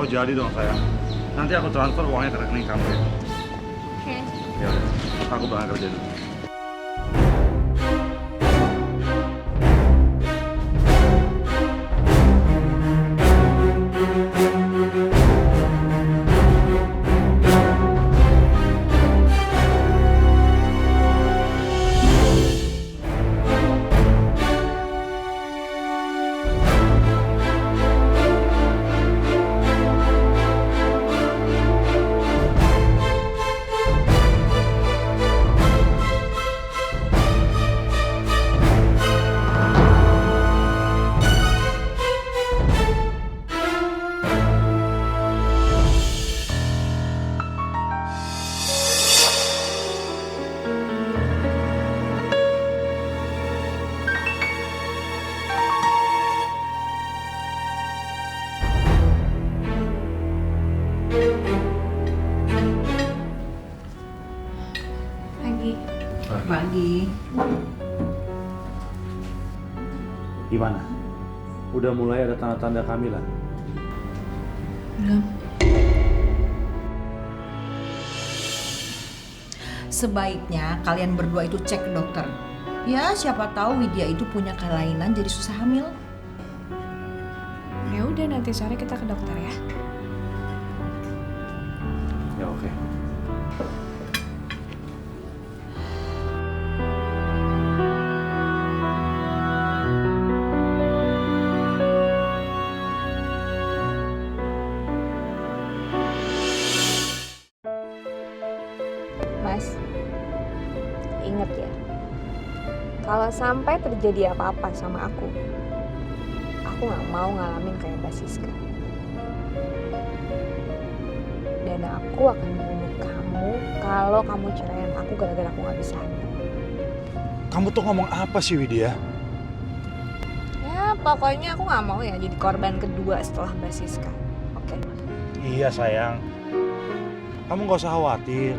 Oh jadi dong sayang. Nanti aku transfer uangnya ke rekening kamu ya. Oke. Ya udah, aku berangkat kerja dulu. Pagi. Pagi. Gimana? Udah mulai ada tanda-tanda kehamilan? Belum. Sebaiknya kalian berdua itu cek ke dokter. Ya, siapa tahu Widya itu punya kelainan jadi susah hamil. Ya udah, nanti sore kita ke dokter ya. Ya oke. Mas, inget ya, kalau sampai terjadi apa-apa sama aku gak mau ngalamin kayak Mbak Siska. Dan aku akan bunuh kamu kalau kamu ceraiin aku gara-gara aku gak bisa hamil. Kamu tuh ngomong apa sih Widya? Ya pokoknya aku gak mau ya jadi korban kedua setelah Mbak Siska. Oke? Iya sayang. Kamu gak usah khawatir.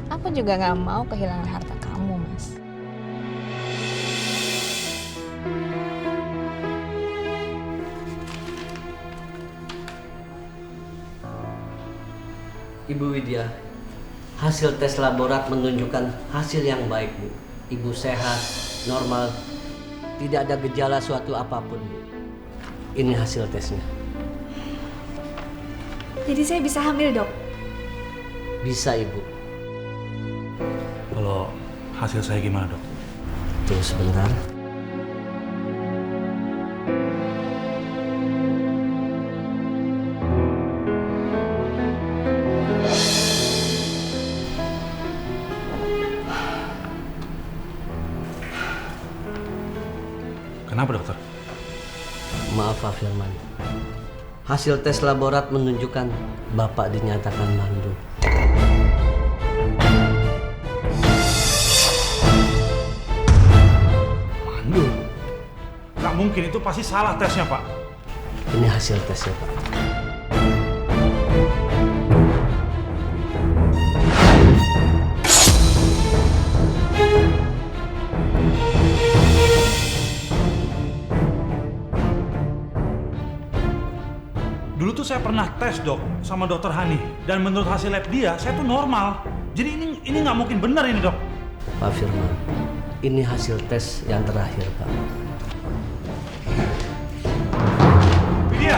Aku juga gak mau kehilangan harta kamu, Mas. Ibu Widya, hasil tes laborat menunjukkan hasil yang baik, Bu. Ibu sehat, normal, tidak ada gejala suatu apapun, Bu. Ini hasil tesnya. Jadi saya bisa hamil, Dok? Bisa, Ibu. Kalau hasil saya gimana dok? Tunggu sebentar. Kenapa dokter? Maaf, Pak Firman. Hasil tes laborat menunjukkan Bapak dinyatakan mandul. Mandul? Gak mungkin, itu pasti salah tesnya Pak. Ini hasil tesnya, Pak. Dulu tuh saya pernah tes dok sama dokter Hani, dan menurut hasil lab dia, saya tuh normal. Jadi ini nggak mungkin benar ini dok. Pak Firman, ini hasil tes yang terakhir, Pak. Widya!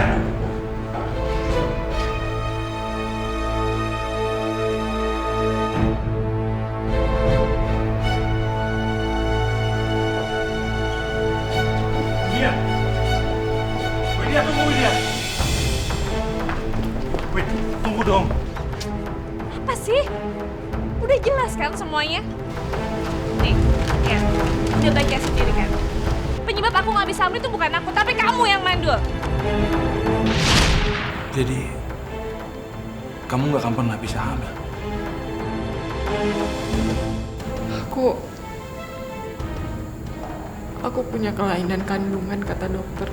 Widya! Widya, tunggu Widya! Wid, tunggu dong. Apa sih? Udah jelas kan semuanya? Nih, ya, udah baca sendiri kan? Penyebab aku gak bisa hamil itu bukan aku, tapi kamu yang mandul. Jadi, kamu nggak akan pernah bisa hamil? Aku punya kelainan kandungan, kata dokter.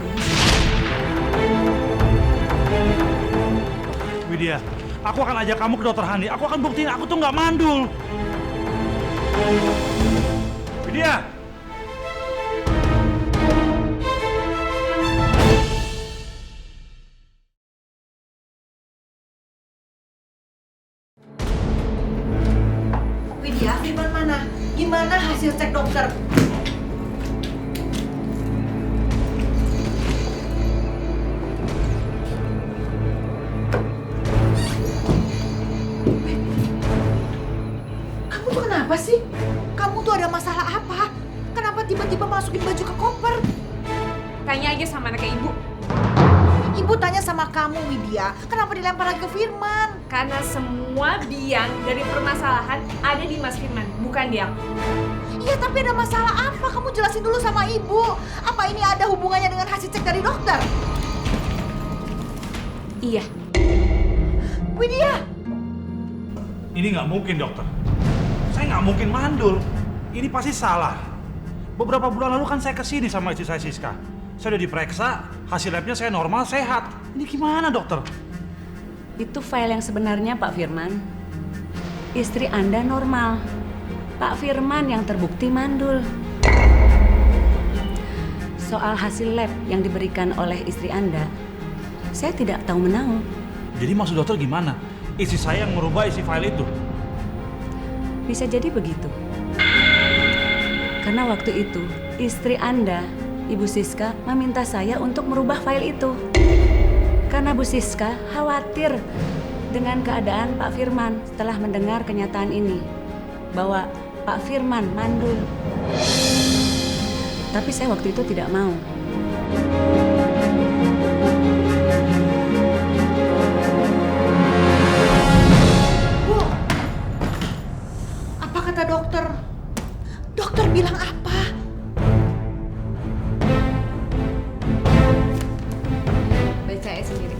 Widya, aku akan ajak kamu ke dokter Hani. Aku akan buktiin aku tuh nggak mandul. Widya! Widya, Firman mana? Gimana hasil cek dokter? Kamu tuh kenapa sih? Kamu tuh ada masalah apa? Kenapa tiba-tiba masukin baju ke koper? Tanya aja sama anaknya ibu. Ibu tanya sama kamu, Widya, kenapa dilempar lagi ke Firman? Karena semua biang dari permasalahan ada di Mas Firman, bukan di aku. Iya, tapi ada masalah apa? Kamu jelasin dulu sama ibu. Apa ini ada hubungannya dengan hasil cek dari dokter? Iya. Widya! Ini nggak mungkin, dokter. Saya nggak mungkin mandul. Ini pasti salah. Beberapa bulan lalu kan saya kesini sama istri saya Siska. Saya udah diperiksa, hasil labnya saya normal, sehat. Ini gimana, dokter? Itu file yang sebenarnya, Pak Firman. Istri Anda normal. Pak Firman yang terbukti mandul. Soal hasil lab yang diberikan oleh istri Anda, saya tidak tahu menahu. Jadi maksud dokter gimana? Istri saya yang merubah isi file itu? Bisa jadi begitu. Karena waktu itu, istri Anda, Ibu Siska, meminta saya untuk merubah file itu. Karena Bu Siska khawatir dengan keadaan Pak Firman setelah mendengar kenyataan ini. Bahwa Pak Firman mandul. Tapi saya waktu itu tidak mau. Bu, apa kata dokter? Dokter bilang apa? Baca ya sendiri.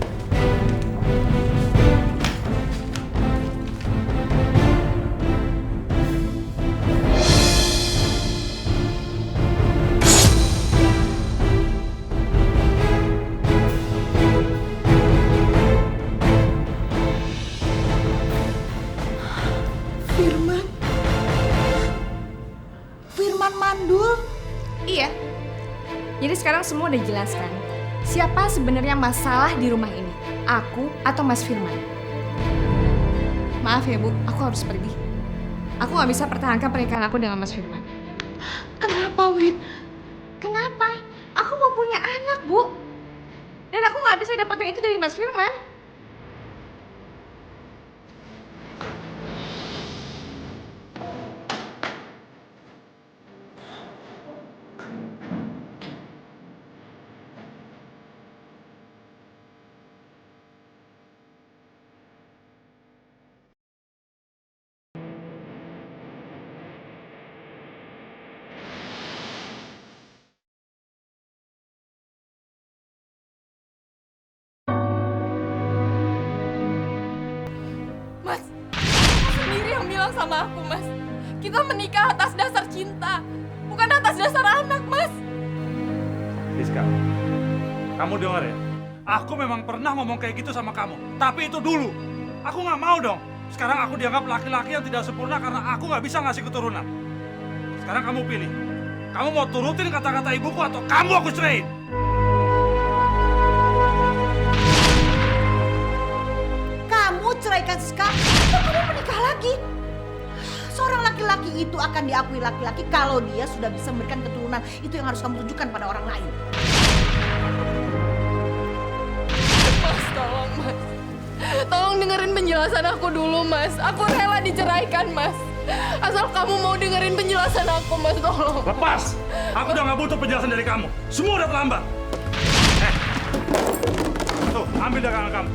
Firman? Firman mandul? Iya. Jadi sekarang semua udah jelas kan? Siapa sebenarnya masalah di rumah ini? Aku atau Mas Firman? Maaf ya Bu, aku harus pergi. Aku nggak bisa pertahankan pernikahan aku dengan Mas Firman. Kenapa, Wid? Kenapa? Aku mau punya anak, Bu. Dan aku nggak bisa dapetin itu dari Mas Firman. Mas, Mas sendiri yang bilang sama aku, Mas. Kita menikah atas dasar cinta, bukan atas dasar anak, Mas. Siska, kamu dengar ya? Aku memang pernah ngomong kayak gitu sama kamu. Tapi itu dulu. Aku nggak mau dong. Sekarang aku dianggap laki-laki yang tidak sempurna karena aku nggak bisa ngasih keturunan. Sekarang kamu pilih. Kamu mau turutin kata-kata ibuku atau kamu aku ceraiin? Kamu ceraikan Siska, atau kamu menikah lagi? Seorang laki-laki itu akan diakui laki-laki kalau dia sudah bisa memberikan keturunan. Itu yang harus kamu tunjukkan pada orang lain. Mas, tolong, Mas. Tolong dengerin penjelasan aku dulu, Mas. Aku rela diceraikan, Mas. Asal kamu mau dengerin penjelasan aku, Mas, tolong. Lepas! Aku udah nggak butuh penjelasan dari kamu. Semua udah terlambat. Tuh, ambil dagangan kamu.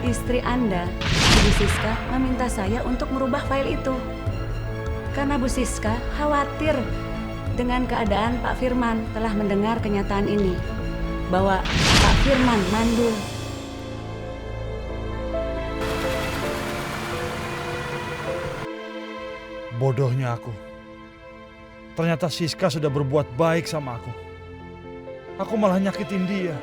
Istri Anda, Ibu Siska, meminta saya untuk merubah file itu. Karena Bu Siska khawatir dengan keadaan Pak Firman telah mendengar kenyataan ini. Bahwa Pak Firman mandul. Bodohnya aku. Ternyata Siska sudah berbuat baik sama aku. Aku malah nyakitin dia.